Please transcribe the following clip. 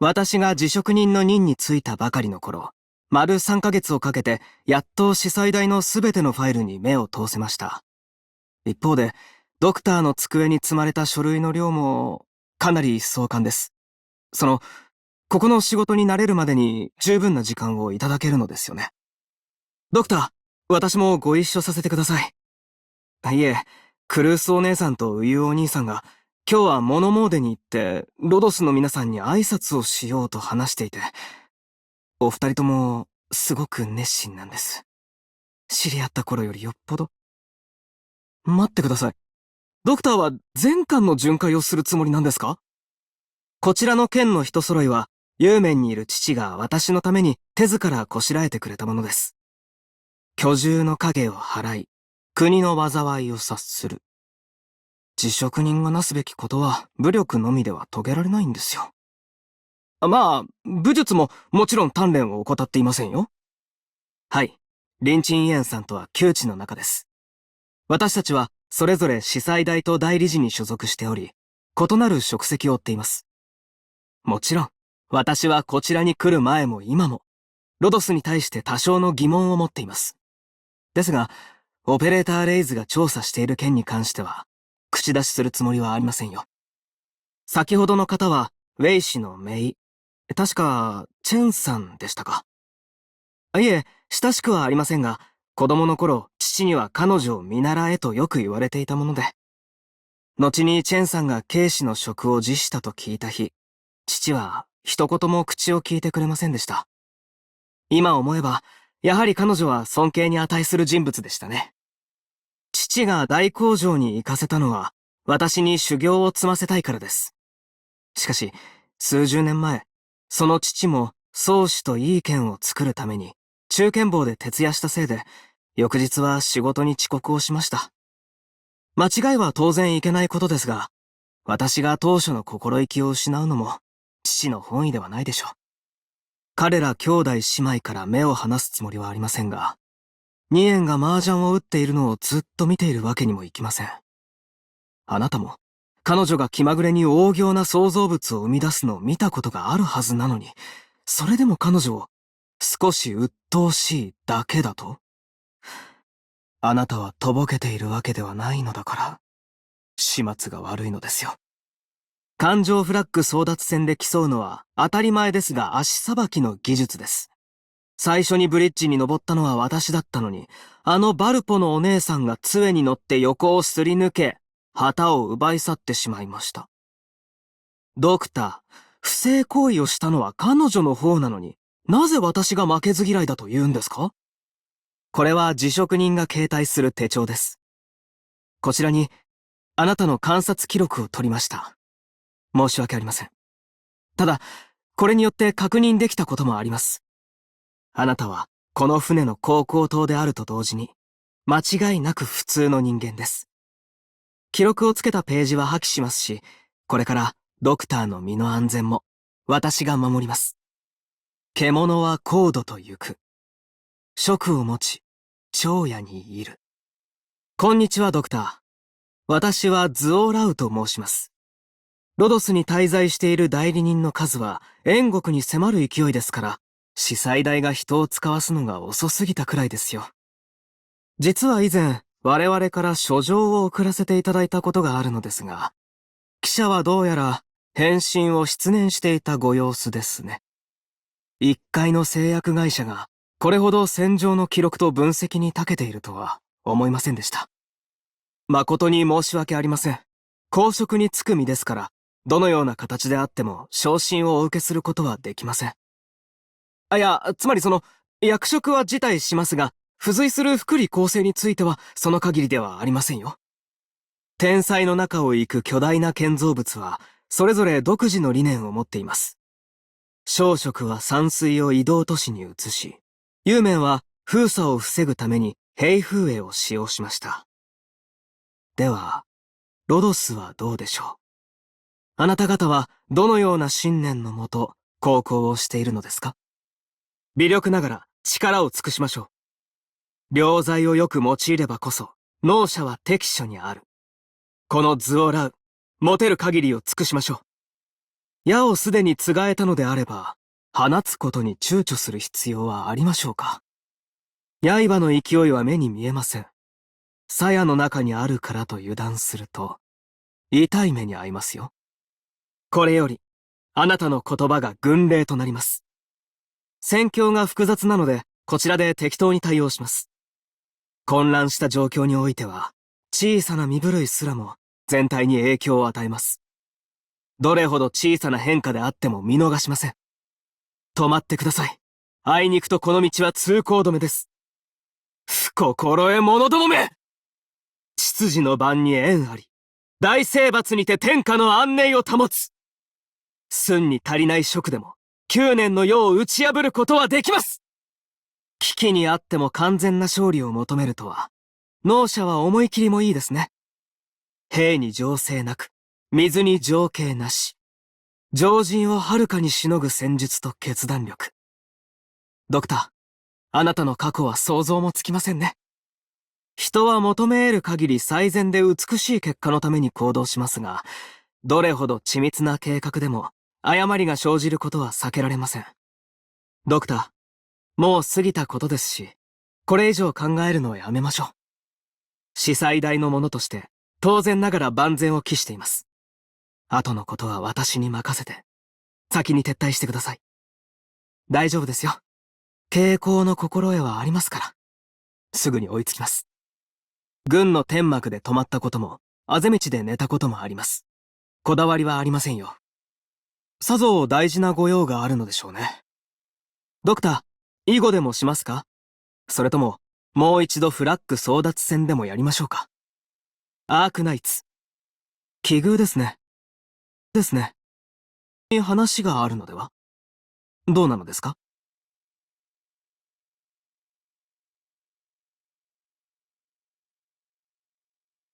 私が辞職人の任に就いたばかりの頃、丸3ヶ月をかけて、やっと司祭台のすべてのファイルに目を通せました。一方で、ドクターの机に積まれた書類の量も、かなり壮観です。ここの仕事に慣れるまでに十分な時間をいただけるのですよね。ドクター、私もご一緒させてください。いえ、クルースお姉さんとウユお兄さんが、今日はモノモーデに行って、ロドスの皆さんに挨拶をしようと話していて、お二人とも、すごく熱心なんです。知り合った頃よりよっぽど。待ってください。ドクターは全巻の巡回をするつもりなんですか？こちらの剣の人揃いは、ユーメンにいる父が私のために手ずからこしらえてくれたものです。居住の影を払い、国の災いを察する。辞職人がなすべきことは武力のみでは遂げられないんですよ。まあ、武術ももちろん鍛錬を怠っていませんよ。はい、リンチンイエンさんとは旧知の仲です。私たちはそれぞれ司祭台と代理事に所属しており、異なる職責を負っています。もちろん、私はこちらに来る前も今も、ロドスに対して多少の疑問を持っています。ですが、オペレーターレイズが調査している件に関しては、口出しするつもりはありませんよ。先ほどの方は、ウェイ氏の姪、確か、チェンさんでしたか。いえ、親しくはありませんが、子供の頃、父には彼女を見習えとよく言われていたもので。後にチェンさんが警視の職を辞したと聞いた日、父は一言も口を聞いてくれませんでした。今思えば、やはり彼女は尊敬に値する人物でしたね。父が大工場に行かせたのは、私に修行を積ませたいからです。しかし、数十年前、その父も宗師といい剣を作るために、中剣坊で徹夜したせいで、翌日は仕事に遅刻をしました。間違いは当然いけないことですが、私が当初の心意気を失うのも、父の本意ではないでしょう。彼ら兄弟姉妹から目を離すつもりはありませんが、二円が麻雀を打っているのをずっと見ているわけにもいきません。あなたも、彼女が気まぐれに大仰な創造物を生み出すのを見たことがあるはずなのに、それでも彼女を少し鬱陶しいだけだと？あなたはとぼけているわけではないのだから、始末が悪いのですよ。環状フラッグ争奪戦で競うのは当たり前ですが足さばきの技術です。最初にブリッジに登ったのは私だったのに、あのバルポのお姉さんが杖に乗って横をすり抜け、旗を奪い去ってしまいました。ドクター、不正行為をしたのは彼女の方なのに、なぜ私が負けず嫌いだと言うんですか？これは辞職人が携帯する手帳です。こちらに、あなたの観察記録を取りました。申し訳ありません。ただ、これによって確認できたこともあります。あなたは、この船の航行塔であると同時に、間違いなく普通の人間です。記録をつけたページは破棄しますし、これからドクターの身の安全も、私が守ります。獣は高度と行く。職を持ち、長夜にいる。こんにちは、ドクター。私はズオーラウと申します。ロドスに滞在している代理人の数は、燕国に迫る勢いですから、司祭台が人を使わすのが遅すぎたくらいですよ。実は以前、我々から書状を送らせていただいたことがあるのですが、記者はどうやら返信を失念していたご様子ですね。一階の製薬会社がこれほど戦場の記録と分析に長けているとは思いませんでした。誠に申し訳ありません。公職に就く身ですから、どのような形であっても昇進をお受けすることはできません。いや、つまり役職は辞退しますが、付随する福利厚生についてはその限りではありませんよ。天才の中を行く巨大な建造物は、それぞれ独自の理念を持っています。小職は山水を移動都市に移し、有面は封鎖を防ぐために兵風営を使用しました。では、ロドスはどうでしょう。あなた方はどのような信念のもと、航行をしているのですか？微力ながら力を尽くしましょう。良材をよく用いればこそ、能者は適所にある。この図をらう、持てる限りを尽くしましょう。矢をすでに継がえたのであれば、放つことに躊躇する必要はありましょうか。刃の勢いは目に見えません。鞘の中にあるからと油断すると、痛い目に遭いますよ。これより、あなたの言葉が軍令となります。戦況が複雑なので、こちらで適当に対応します。混乱した状況においては、小さな身震いすらも全体に影響を与えます。どれほど小さな変化であっても見逃しません。止まってください。あいにくとこの道は通行止めです。不心得者どもめ！秩序の番に縁あり、大征伐にて天下の安寧を保つ。寸に足りない職でも、9年の世を打ち破ることはできます。危機にあっても完全な勝利を求めるとは、能者は思い切りもいいですね。兵に情勢なく、水に情景なし。常人をはるかにしのぐ戦術と決断力。ドクター、あなたの過去は想像もつきませんね。人は求め得る限り最善で美しい結果のために行動しますが、どれほど緻密な計画でも誤りが生じることは避けられません。ドクター、もう過ぎたことですし、これ以上考えるのはやめましょう。司祭台の者として、当然ながら万全を期しています。後のことは私に任せて、先に撤退してください。大丈夫ですよ。傾向の心得はありますから。すぐに追いつきます。軍の天幕で止まったことも、あぜ道で寝たこともあります。こだわりはありませんよ。さぞ大事な御用があるのでしょうね。ドクター、囲碁でもしますか？それとも、もう一度フラッグ争奪戦でもやりましょうか？アークナイツ。奇遇ですね。ですね。話があるのでは？どうなのですか？